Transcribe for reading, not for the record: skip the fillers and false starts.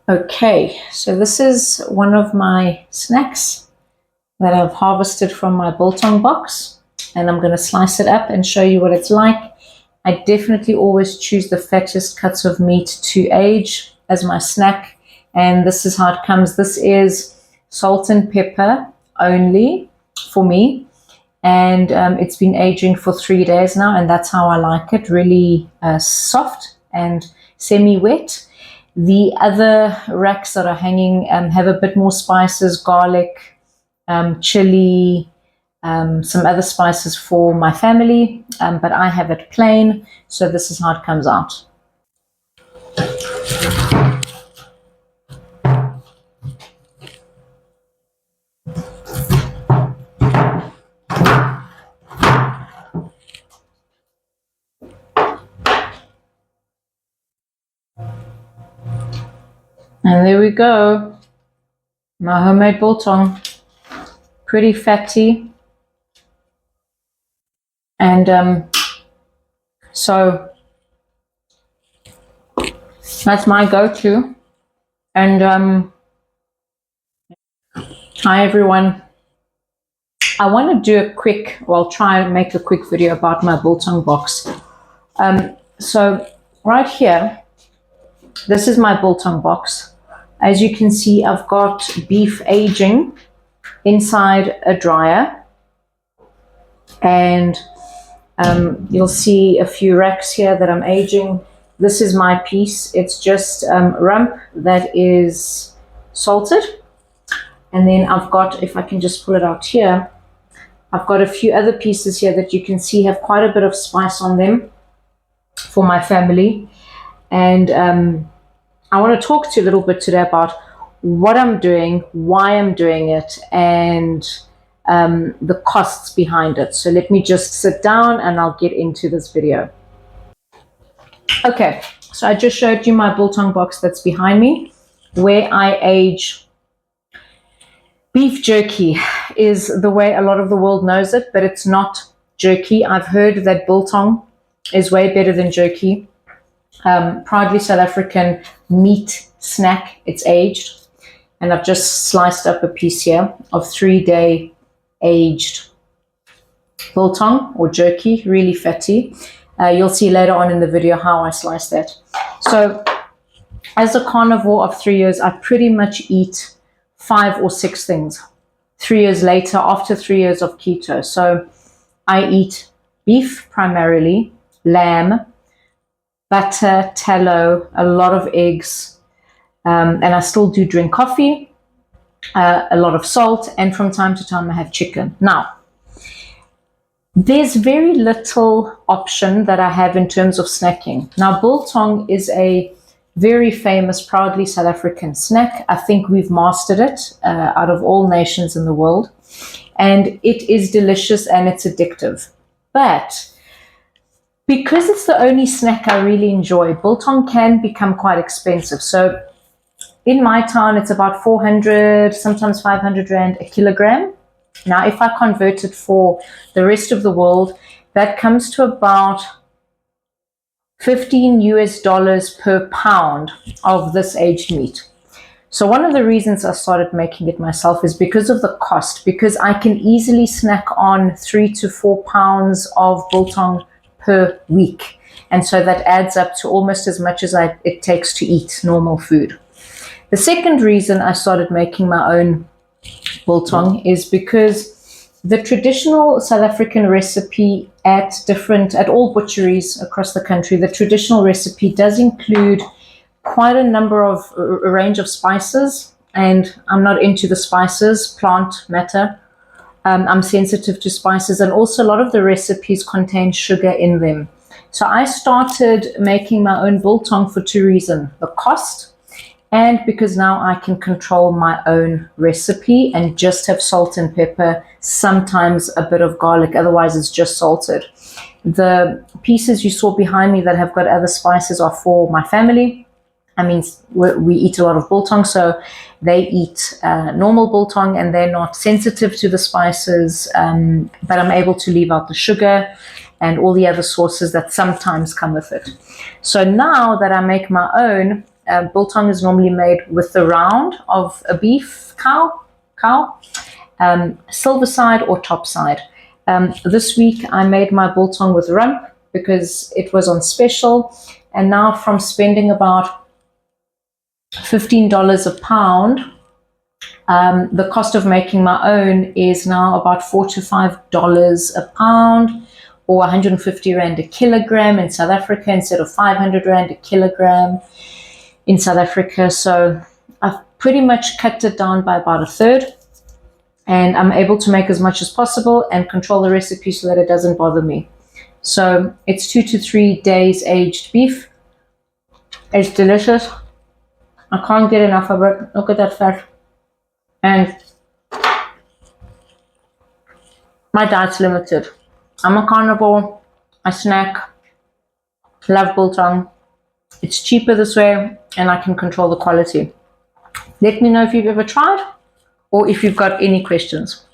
Okay, so this is one of my snacks that I've harvested from my biltong box, and I'm going to slice it up and show you what it's like. I definitely always choose the fattest cuts of meat to age as my snack, and this is how it comes. This is salt and pepper only for me, and it's been aging for 3 days now, and that's how I like it, really soft and semi-wet. The other racks that are hanging have a bit more spices, garlic, chili, some other spices for my family, but I have it plain, so this is how it comes out. And there we go, my homemade biltong, pretty fatty. And so that's my go-to. And hi everyone. I want to do a quick, well, try and make a quick video about my biltong box. So right here, this is my biltong box. As you can see, I've got beef aging inside a dryer, and you'll see a few racks here that I'm aging. This is my piece. It's just rump that is salted. And then I've got, if I can just pull it out here, I've got a few other pieces here that you can see have quite a bit of spice on them for my family. And I want to talk to you a little bit today about what I'm doing, why I'm doing it, and the costs behind it. So let me just sit down and I'll get into this video. Okay, so I just showed you my biltong box that's behind me, where I age beef jerky. Is the way a lot of the world knows it, but it's not jerky. I've heard that biltong is way better than jerky. Proudly South African meat snack. It's aged, and I've just sliced up a piece here of 3-day aged biltong or jerky, really fatty. You'll see later on in the video how I slice that. So as a carnivore of 3 years, I pretty much eat 5 or 6 things. 3 years later, after 3 years of keto, so I eat beef primarily, lamb, butter, tallow, a lot of eggs, and I still do drink coffee, a lot of salt, and from time to time I have chicken. Now, there's very little option that I have in terms of snacking. Now, biltong is a very famous, proudly South African snack. I think we've mastered it out of all nations in the world, and it is delicious and it's addictive. But because it's the only snack I really enjoy, biltong can become quite expensive. So in my town, it's about 400, sometimes 500 Rand a kilogram. Now, if I convert it for the rest of the world, that comes to about $15 per pound of this aged meat. So one of the reasons I started making it myself is because of the cost, because I can easily snack on 3 to 4 pounds of biltong per week. And so that adds up to almost as much as it takes to eat normal food. The second reason I started making my own biltong is because the traditional South African recipe at all butcheries across the country, the traditional recipe does include quite a range of spices, and I'm not into the spices, plant matter. I'm sensitive to spices, and also a lot of the recipes contain sugar in them. So I started making my own biltong for 2 reasons: the cost, and because now I can control my own recipe and just have salt and pepper, sometimes a bit of garlic, otherwise it's just salted. The pieces you saw behind me that have got other spices are for my family. I mean, we eat a lot of biltong, so they eat normal biltong and they're not sensitive to the spices, but I'm able to leave out the sugar and all the other sauces that sometimes come with it. So now that I make my own, Biltong is normally made with the round of a beef cow, silver side or top side. This week I made my biltong with rump because it was on special, and now from spending about $15 a pound, the cost of making my own is now about $4 to $5 a pound, or 150 Rand a kilogram in South Africa instead of 500 Rand a kilogram in South Africa. So I've pretty much cut it down by about a third, and I'm able to make as much as possible and control the recipe so that it doesn't bother me. So it's 2 to 3 days aged beef. It's delicious. I can't get enough of it. Look at that fat. And my diet's limited. I'm a carnivore. I snack. Love biltong. It's cheaper this way, and I can control the quality. Let me know if you've ever tried or if you've got any questions.